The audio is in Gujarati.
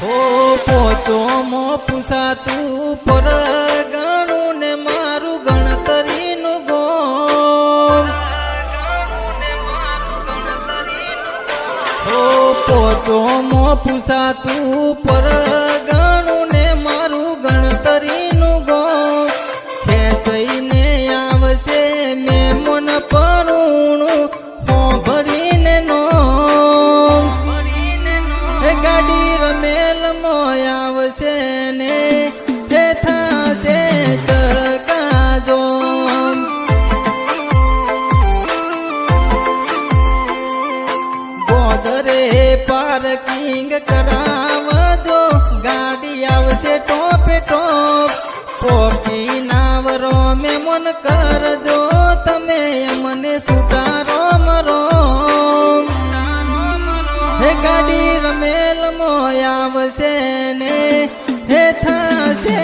ઓ પોચો મો પૂછાતું પર ગણું ને મારું ગણતરીનું ગોમ ઓ પોચો મો પૂછાતું પર ગણું ને મારું ગણતરીનું ગોમ ખેંચઈને આવશે મેં મન પરુણું હો ભરીને નો ગાડી રમેલ મોય આવશે ને તે થાશે ચકાજો ગોદરે પાર્કિંગ કરાવજો ગાડી આવશે ટોપે ટોપ પોકી નાવરો મેં મન કરજો તમે મને સુટારો મરો હે ગાડી રમેલ મોય આવશે ને હે થાશે